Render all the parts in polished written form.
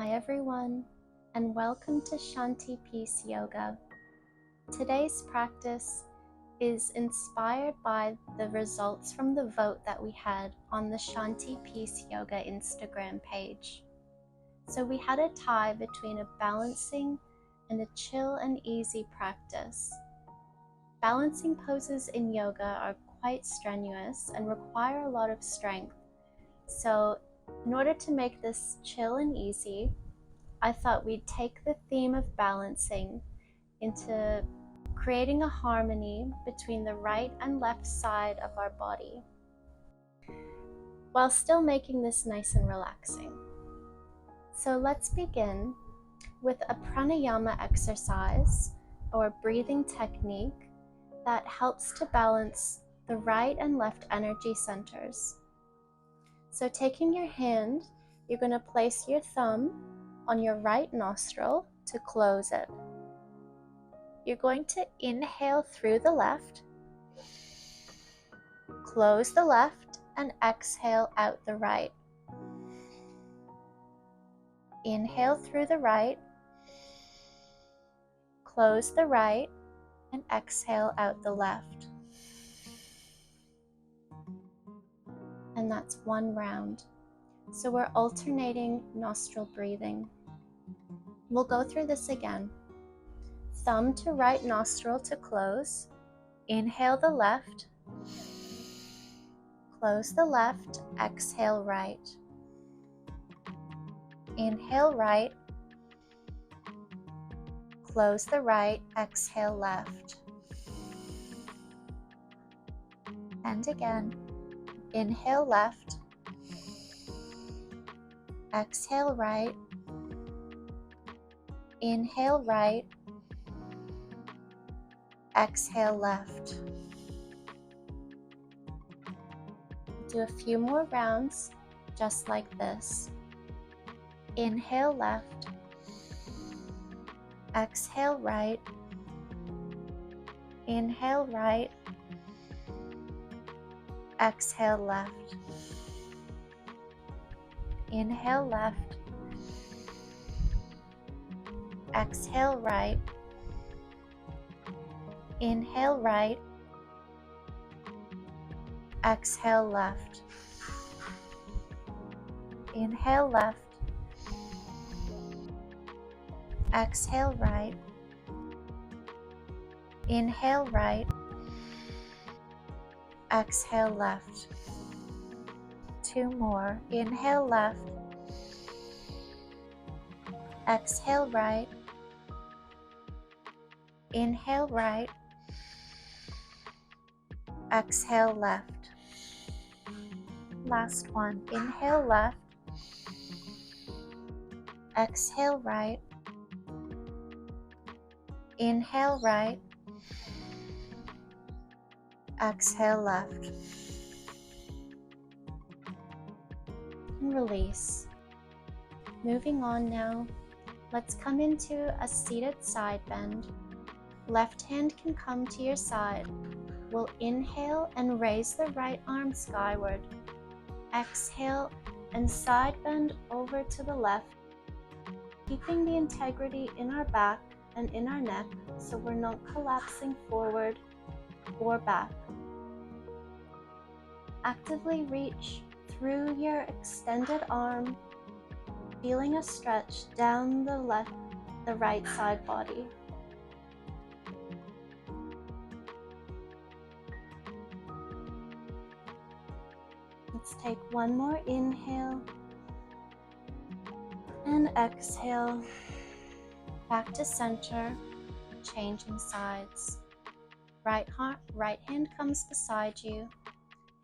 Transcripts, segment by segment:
Hi everyone, and welcome to Shanti Peace Yoga. Today's practice is inspired by the results from the vote that we had on the Shanti Peace Yoga Instagram page. So we had a tie between a balancing and a chill and easy practice. Balancing poses in yoga are quite strenuous and require a lot of strength. So in order to make this chill and easy, I thought we'd take the theme of balancing into creating a harmony between the right and left side of our body, while still making this nice and relaxing. So let's begin with a pranayama exercise or breathing technique that helps to balance the right and left energy centers. So taking your hand, you're going to place your thumb on your right nostril to close it. You're going to inhale through the left, close the left, and exhale out the right. Inhale through the right, close the right, and exhale out the left. And that's one round. So we're alternating nostril breathing. We'll go through this again. Thumb to right nostril to close. Inhale the left. Close the left. Exhale right. Inhale right. Close the right. Exhale left. And again. Inhale left. Exhale right. Inhale right. Exhale left. Do a few more rounds just like this. Inhale left. Exhale right. Inhale right. Exhale left. Inhale left. Exhale right. Inhale right. Exhale left. Inhale left. Exhale right. Inhale right. Exhale left. Two more. Inhale left. Exhale right. Inhale right. Exhale left. Last one. Inhale left. Exhale right. Inhale right. Exhale left. And release. Moving on now, let's come into a seated side bend. Left hand can come to your side. We'll inhale and raise the right arm skyward. Exhale and side bend over to the left, keeping the integrity in our back and in our neck so we're not collapsing forward or back. Actively reach through your extended arm, feeling a stretch down the right side body. Let's take one more inhale and exhale. Back to center, changing sides. Right hand comes beside you.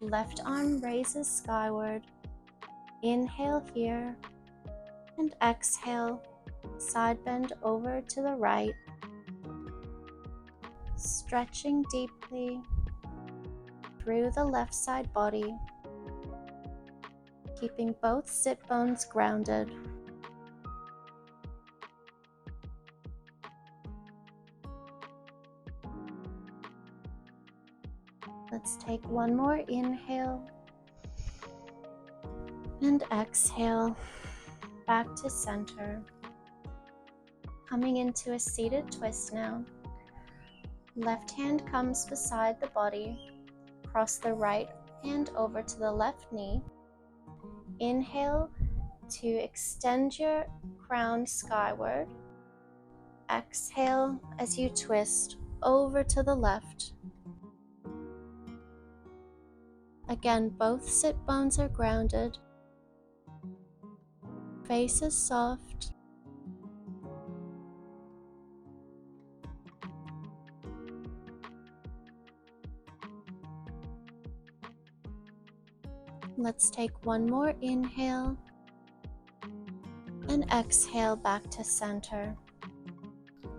Left arm raises skyward. Inhale here and exhale. Side bend over to the right. Stretching deeply through the left side body, keeping both sit bones grounded. Let's take one more inhale and exhale. back to center. Coming into a seated twist now. Left hand comes beside the body. Cross the right hand over to the left knee. Inhale to extend your crown skyward. Exhale as you twist over to the left. Again, both sit bones are grounded. Face is soft. Let's take one more inhale and exhale back to center.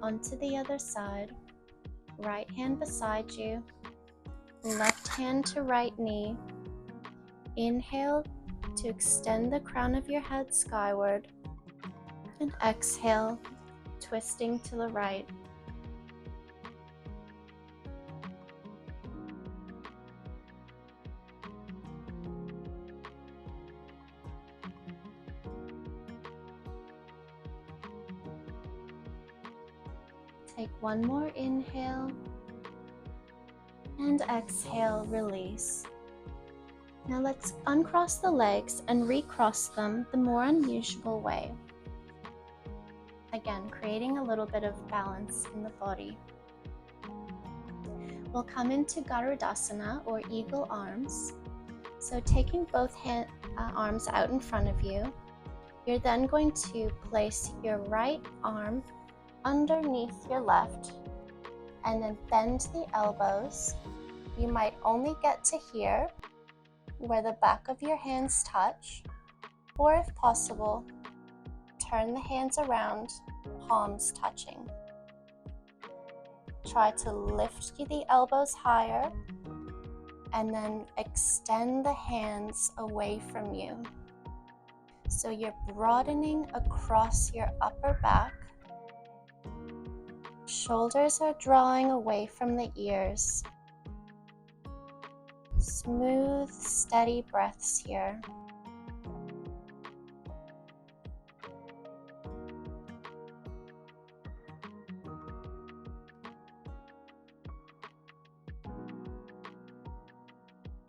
Onto the other side. Right hand beside you. Left hand to right knee. Inhale to extend the crown of your head skyward. And exhale, twisting to the right. Take one more inhale and exhale, release. Now let's uncross the legs and recross them the more unusual way. Again, creating a little bit of balance in the body. We'll come into Garudasana or eagle arms. So taking both arms out in front of you, you're then going to place your right arm underneath your left and then bend the elbows. You might only get to here where the back of your hands touch, or if possible, turn the hands around, palms touching. Try to lift the elbows higher and then extend the hands away from you. So you're broadening across your upper back. Shoulders are drawing away from the ears. Smooth, steady breaths here.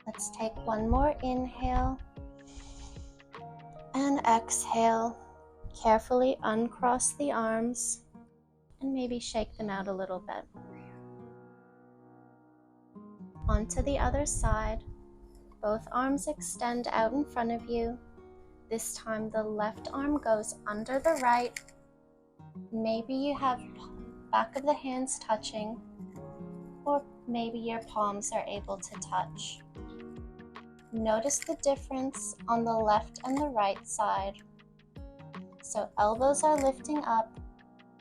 Let's take one more inhale and exhale. Carefully uncross the arms and maybe shake them out a little bit. Onto the other side. Both arms extend out in front of you. This time the left arm goes under the right. Maybe you have back of the hands touching, or maybe your palms are able to touch. Notice the difference on the left and the right side. So elbows are lifting up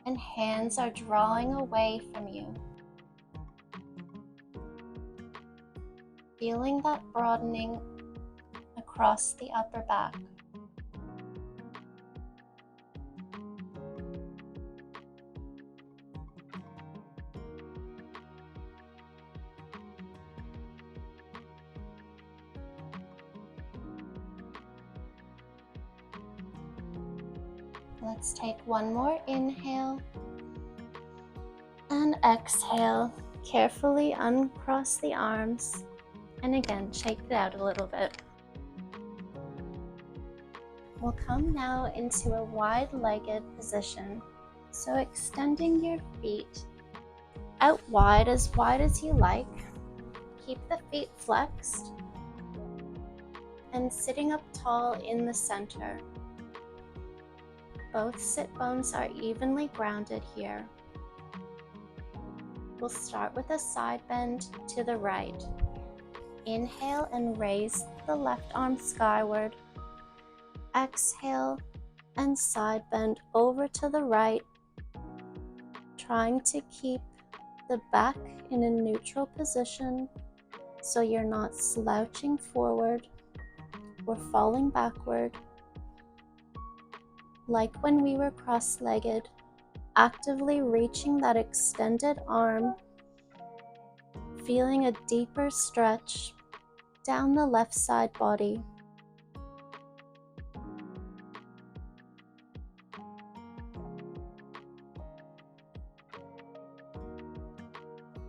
and hands are drawing away from you. Feeling that broadening across the upper back. Let's take one more inhale and exhale. Carefully uncross the arms and again shake it out a little bit. We'll come now into a wide-legged position. So extending your feet out wide as you like. Keep the feet flexed and sitting up tall in the center. Both sit bones are evenly grounded here. We'll start with a side bend to the right. Inhale and raise the left arm skyward. Exhale and side bend over to the right, trying to keep the back in a neutral position so you're not slouching forward or falling backward. Like when we were cross-legged, actively reaching that extended arm, feeling a deeper stretch down the left side body.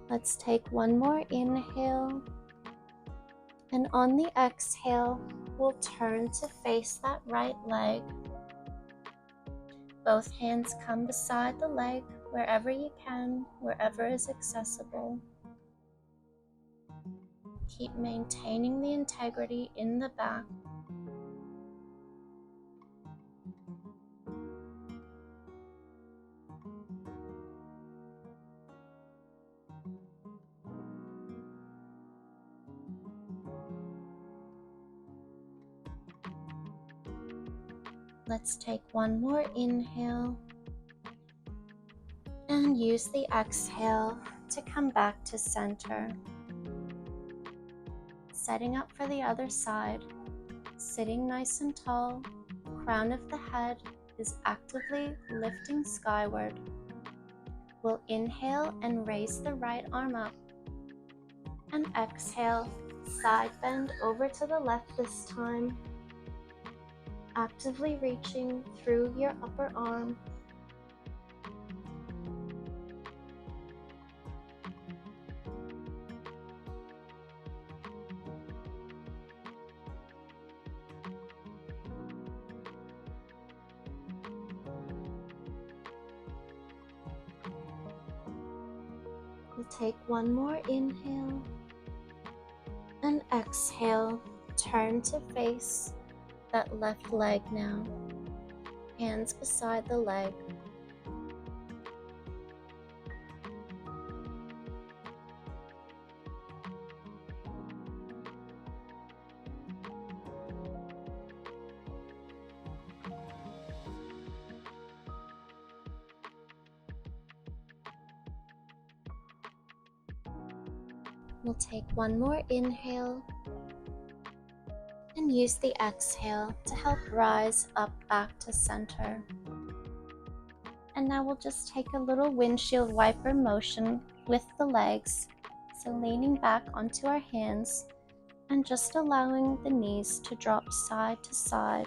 Let's take one more inhale, and on the exhale, we'll turn to face that right leg. Both hands come beside the leg wherever you can, wherever is accessible. Keep maintaining the integrity in the back. Let's take one more inhale and use the exhale to come back to center. Setting up for the other side, sitting nice and tall, crown of the head is actively lifting skyward. We'll inhale and raise the right arm up, and exhale, side bend over to the left this time, actively reaching through your upper arm. We'll take one more inhale and exhale, turn to face that left leg now, hands beside the leg. We'll take one more inhale and use the exhale to help rise up back to center. And now we'll just take a little windshield wiper motion with the legs, so leaning back onto our hands and just allowing the knees to drop side to side.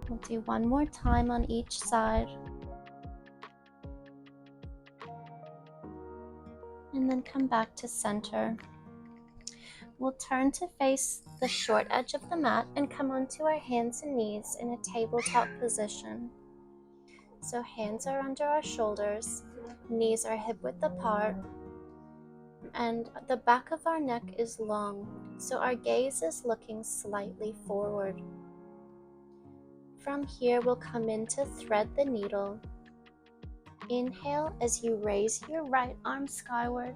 We'll do one more time on each side. And then come back to center. We'll turn to face the short edge of the mat and come onto our hands and knees in a tabletop position. So hands are under our shoulders, knees are hip width apart, and the back of our neck is long, so our gaze is looking slightly forward. From here, we'll come in to thread the needle. Inhale as you raise your right arm skyward.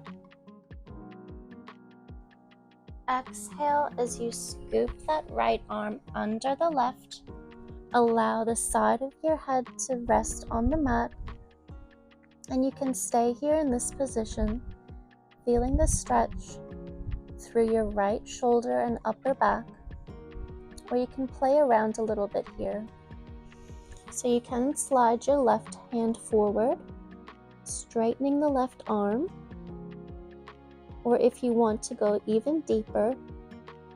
Exhale as you scoop that right arm under the left. Allow the side of your head to rest on the mat. And you can stay here in this position, feeling the stretch through your right shoulder and upper back. Or you can play around a little bit here. So you can slide your left hand forward, straightening the left arm. Or if you want to go even deeper,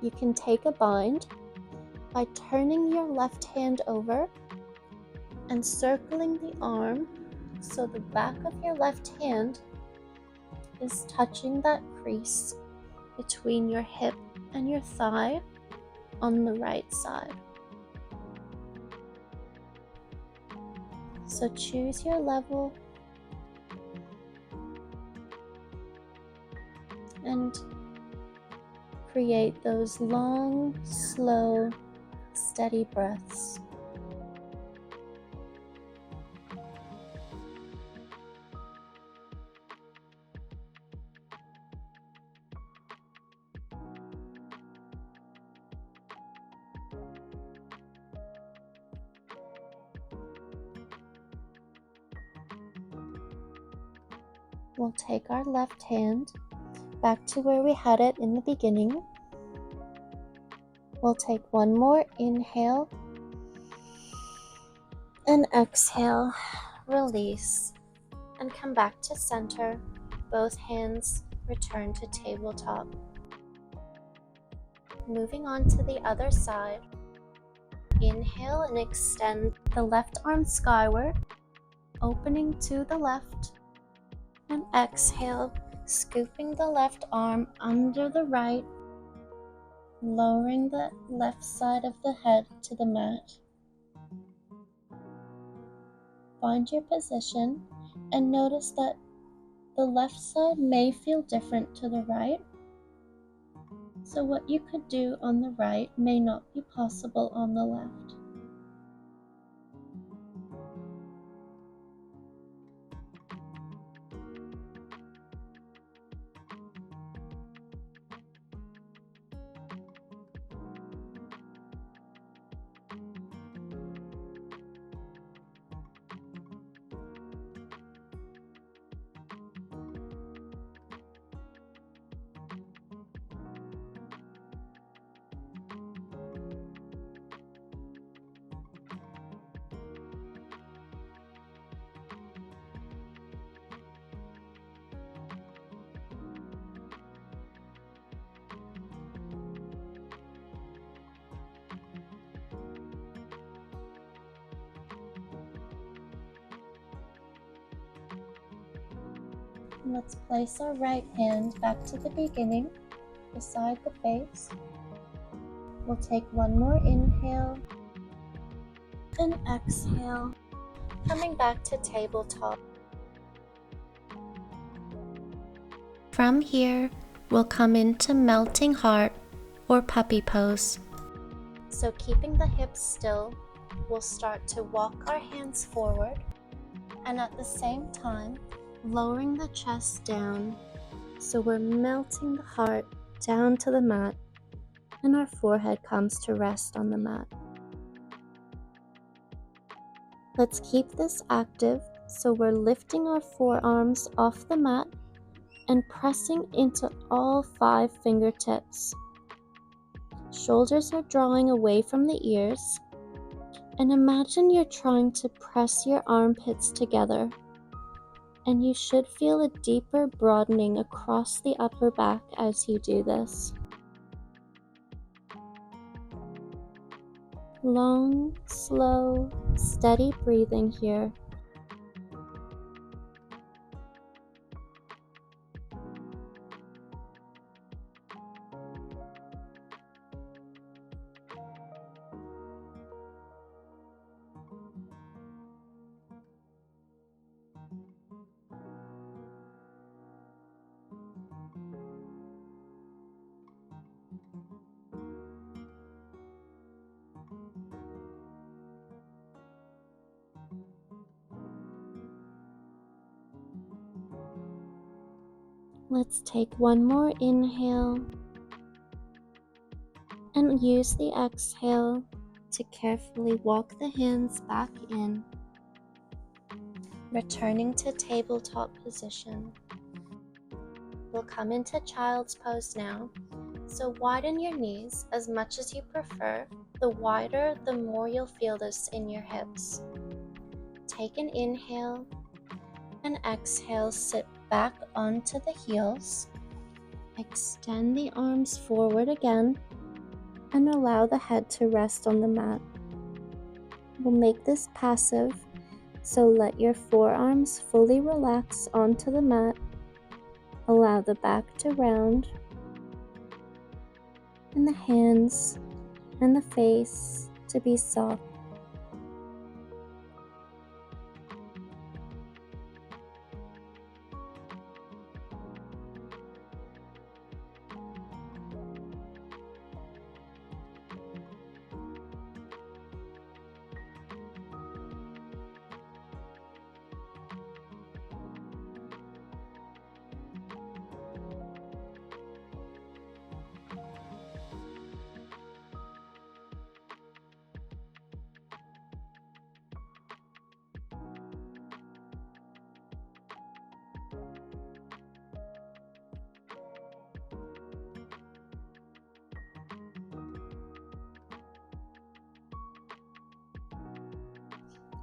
you can take a bind by turning your left hand over and circling the arm so the back of your left hand is touching that crease between your hip and your thigh on the right side. So choose your level and create those long, slow, steady breaths. We'll take our left hand back to where we had it in the beginning. We'll take one more inhale and exhale, release, and come back to center. Both hands return to tabletop. Moving on to the other side. Inhale and extend the left arm skyward, opening to the left. And exhale, scooping the left arm under the right, lowering the left side of the head to the mat. Find your position and notice that the left side may feel different to the right. So what you could do on the right may not be possible on the left. Let's place our right hand back to the beginning, beside the face. We'll take one more inhale and exhale, coming back to tabletop. From here, we'll come into melting heart or puppy pose. So keeping the hips still, we'll start to walk our hands forward and at the same time, lowering the chest down, so we're melting the heart down to the mat and our forehead comes to rest on the mat. Let's keep this active, so we're lifting our forearms off the mat and pressing into all 5 fingertips. Shoulders are drawing away from the ears, and imagine you're trying to press your armpits together. And you should feel a deeper broadening across the upper back as you do this. Long, slow, steady breathing here. Let's take one more inhale and use the exhale to carefully walk the hands back in, returning to tabletop position. We'll come into child's pose now, so widen your knees as much as you prefer. The wider, the more you'll feel this in your hips. Take an inhale and exhale, sit back onto the heels. Extend the arms forward again and allow the head to rest on the mat. We'll make this passive, so let your forearms fully relax onto the mat. Allow the back to round and the hands and the face to be soft.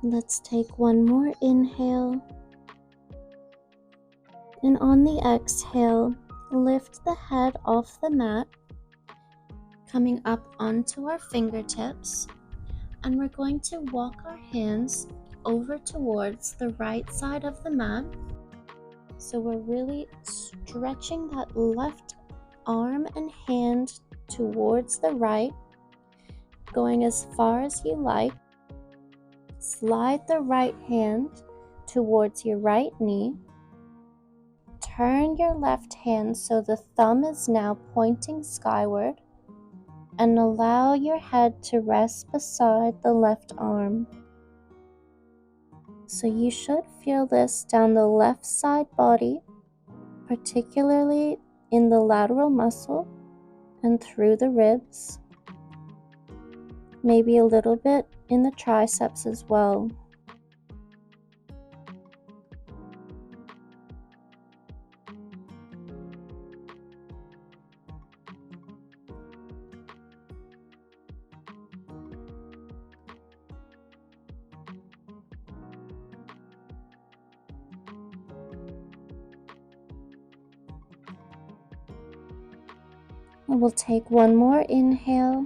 Let's take one more inhale And on the exhale, lift the head off the mat, coming up onto our fingertips. And we're going to walk our hands over towards the right side of the mat. So we're really stretching that left arm and hand towards the right, going as far as you like. Slide the right hand towards your right knee. Turn your left hand so the thumb is now pointing skyward, and allow your head to rest beside the left arm. So you should feel this down the left side body, particularly in the lateral muscle and through the ribs, maybe a little bit in the triceps as well. We'll take one more inhale,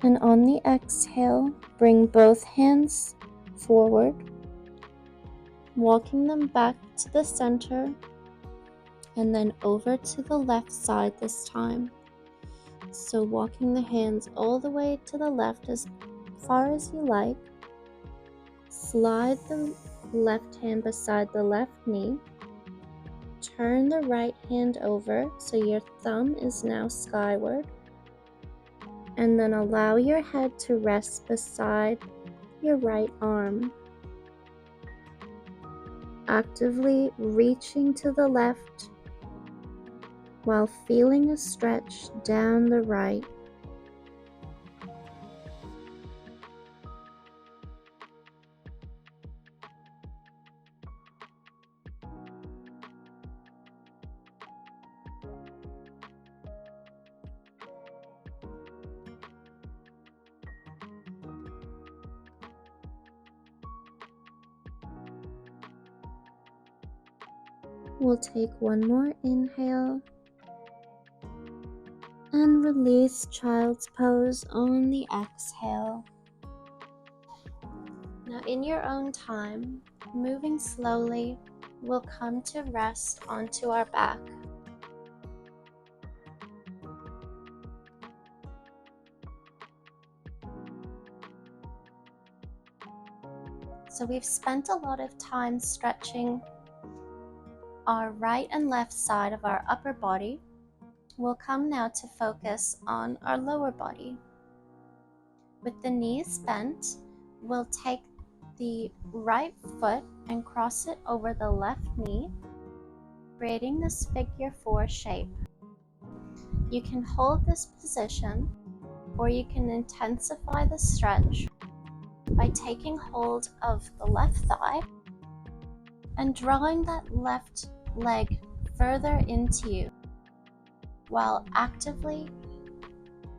and on the exhale, bring both hands forward, walking them back to the center, and then over to the left side this time. So walking the hands all the way to the left as far as you like. Slide the left hand beside the left knee. Turn the right hand over so your thumb is now skyward. And then allow your head to rest beside your right arm. Actively reaching to the left while feeling a stretch down the right. We'll take one more inhale and release child's pose on the exhale. Now in your own time, moving slowly, we'll come to rest onto our back. So we've spent a lot of time stretching our right and left side of our upper body. We'll come now to focus on our lower body. With the knees bent, we'll take the right foot and cross it over the left knee, creating this figure 4 shape. You can hold this position, or you can intensify the stretch by taking hold of the left thigh and drawing that left leg further into you while actively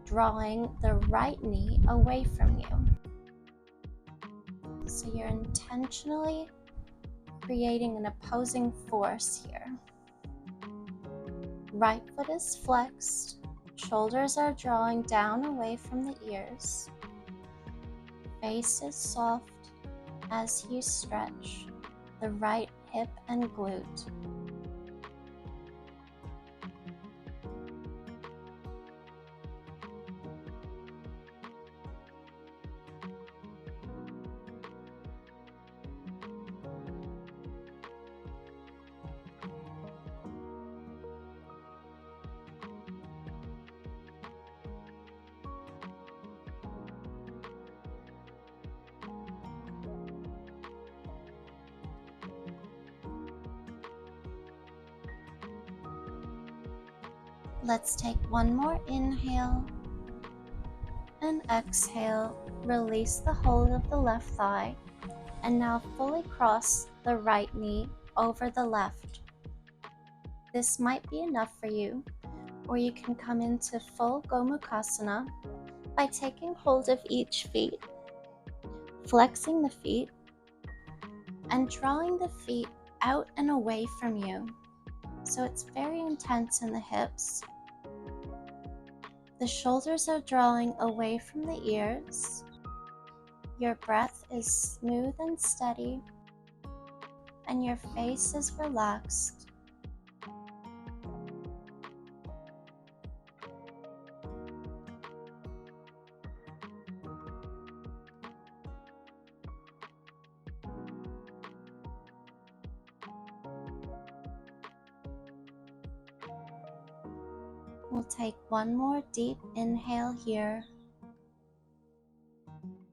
drawing the right knee away from you. So you're intentionally creating an opposing force here. Right foot is flexed, shoulders are drawing down away from the ears. Face is soft as you stretch the right hip and glute. Let's take one more inhale and exhale. Release the hold of the left thigh and now fully cross the right knee over the left. This might be enough for you, or you can come into full Gomukhasana by taking hold of each feet, flexing the feet, and drawing the feet out and away from you, so it's very intense in the hips. The shoulders are drawing away from the ears. Your breath is smooth and steady, and your face is relaxed. We'll take one more deep inhale here.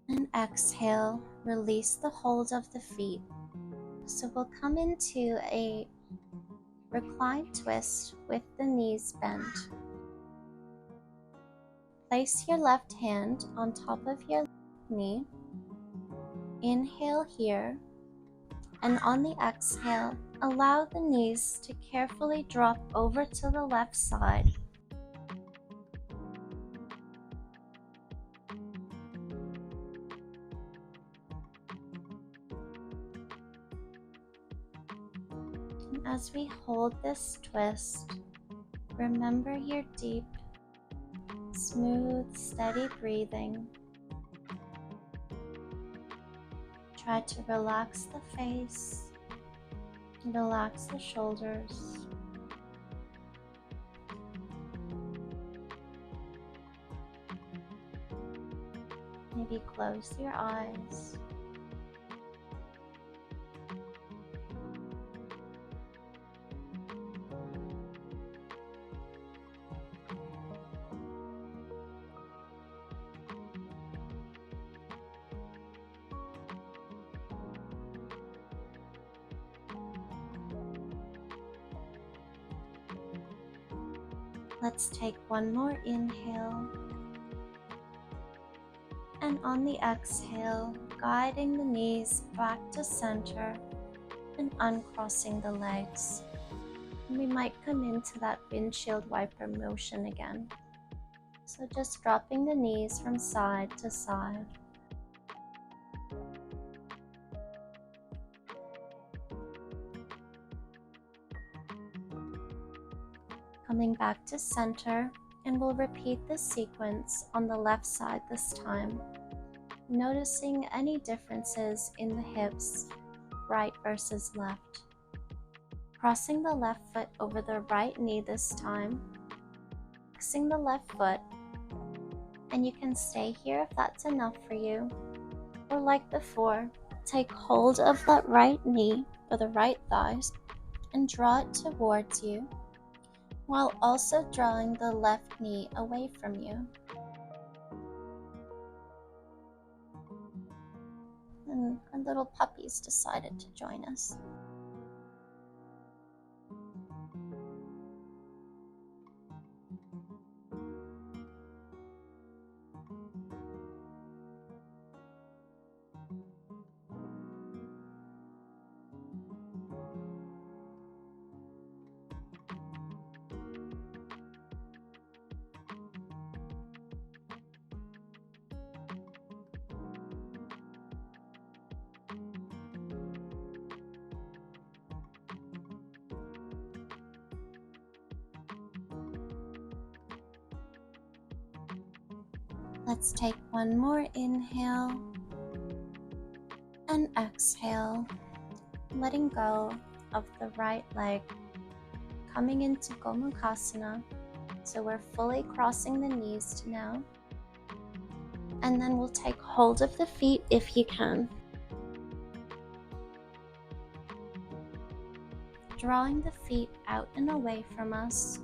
And exhale, release the hold of the feet. So we'll come into a reclined twist with the knees bent. Place your left hand on top of your knee. Inhale here, and on the exhale, allow the knees to carefully drop over to the left side. And as we hold this twist, remember your deep, smooth, steady breathing. Try to relax the face, relax the shoulders. Maybe close your eyes. Let's take one more inhale, and on the exhale, guiding the knees back to center and uncrossing the legs. And we might come into that windshield wiper motion again. So just dropping the knees from side to side. Coming back to center, and we'll repeat this sequence on the left side this time, noticing any differences in the hips, right versus left. Crossing the left foot over the right knee this time, flexing the left foot, and you can stay here if that's enough for you, or like before, take hold of that right knee or the right thighs and draw it towards you, while also drawing the left knee away from you. And our little puppies decided to join us. Let's take one more inhale and exhale, letting go of the right leg, coming into Gomukhasana. So we're fully crossing the knees now. And then we'll take hold of the feet if you can. Drawing the feet out and away from us.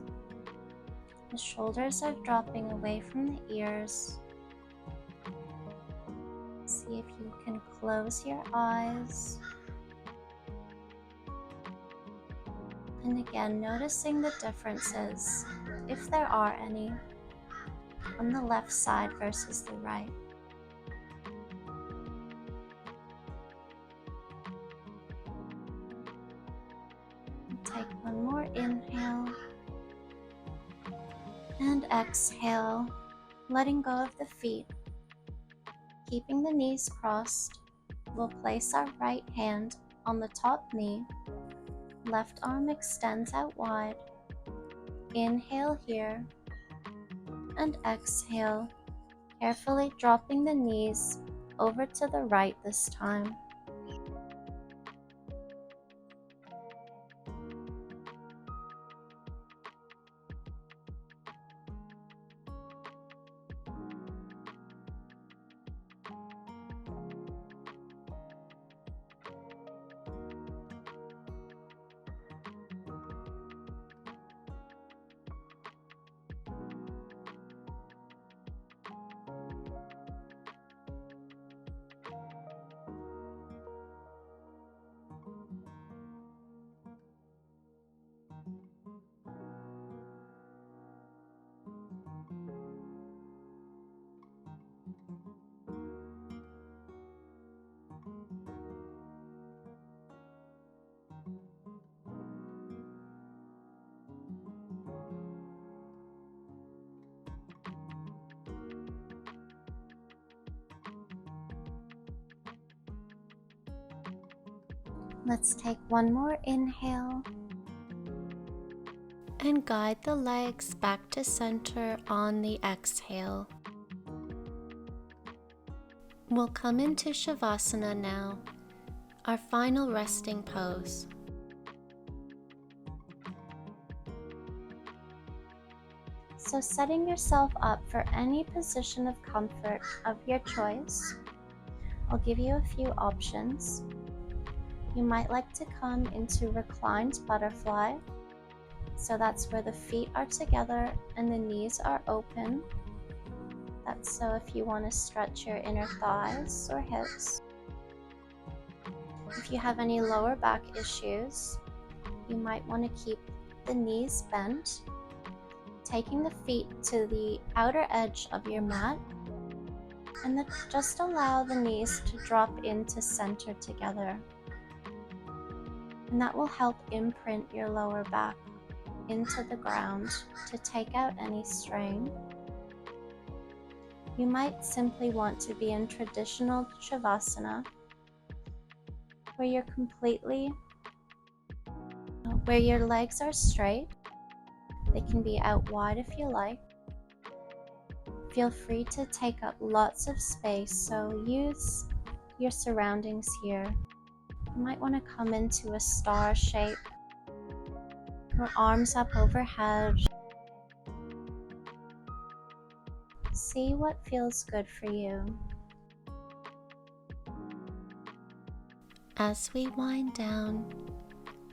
The shoulders are dropping away from the ears. See if you can close your eyes. And again, noticing the differences, if there are any, on the left side versus the right. Take one more inhale and exhale, letting go of the feet. Keeping the knees crossed, we'll place our right hand on the top knee Left arm extends out wide. Inhale here and exhale, carefully dropping the knees over to the right this time. Let's take one more inhale and guide the legs back to center on the exhale. We'll come into Shavasana now, our final resting pose. So setting yourself up for any position of comfort of your choice, I'll give you a few options. You might like to come into reclined butterfly. So that's where the feet are together and the knees are open. That's so if you want to stretch your inner thighs or hips. If you have any lower back issues, you might want to keep the knees bent, taking the feet to the outer edge of your mat, and then just allow the knees to drop into center together. And that will help imprint your lower back into the ground to take out any strain. You might simply want to be in traditional Shavasana, where your legs are straight. They can be out wide if you like. Feel free to take up lots of space, so use your surroundings here. You might want to come into a star shape, your arms up overhead. See what feels good for you. As we wind down,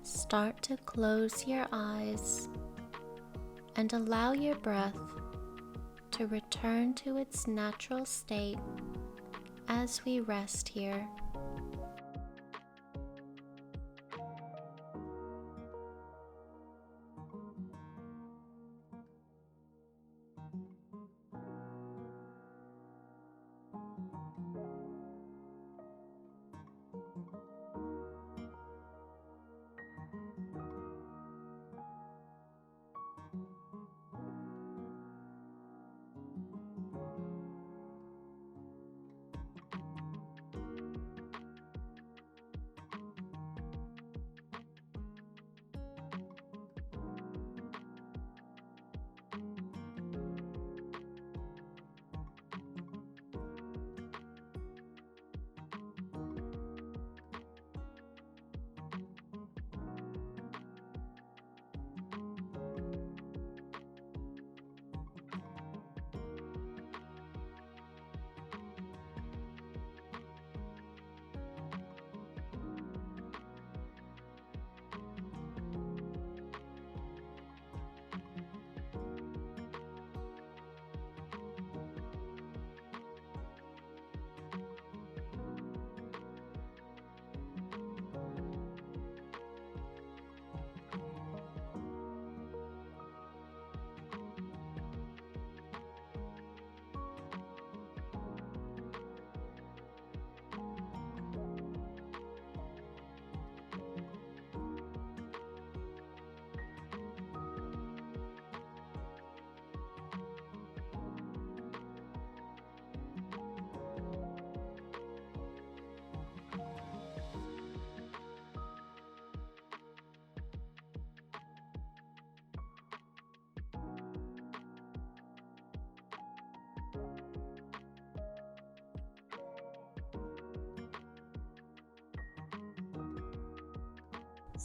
start to close your eyes and allow your breath to return to its natural state as we rest here.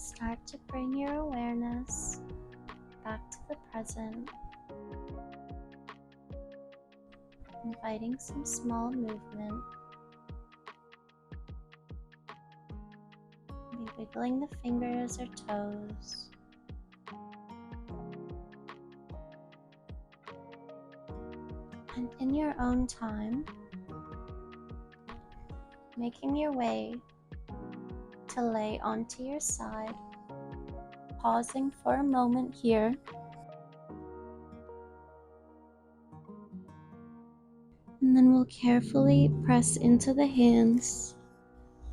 Start to bring your awareness back to the present, inviting some small movement. Maybe wiggling the fingers or toes. And in your own time, making your way to lay onto your side, pausing for a moment here. And then we'll carefully press into the hands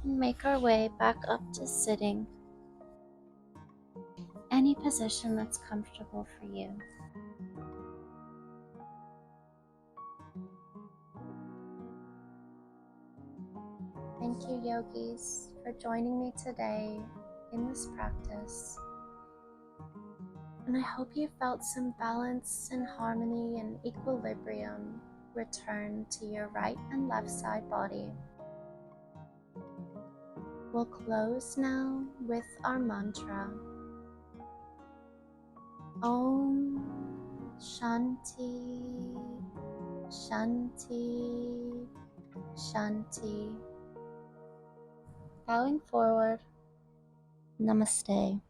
and make our way back up to sitting. Any position that's comfortable for you. Thank you, yogis, for joining me today in this practice. And I hope you felt some balance and harmony and equilibrium return to your right and left side body. We'll close now with our mantra. Om Shanti Shanti Shanti. Bowing forward. Namaste.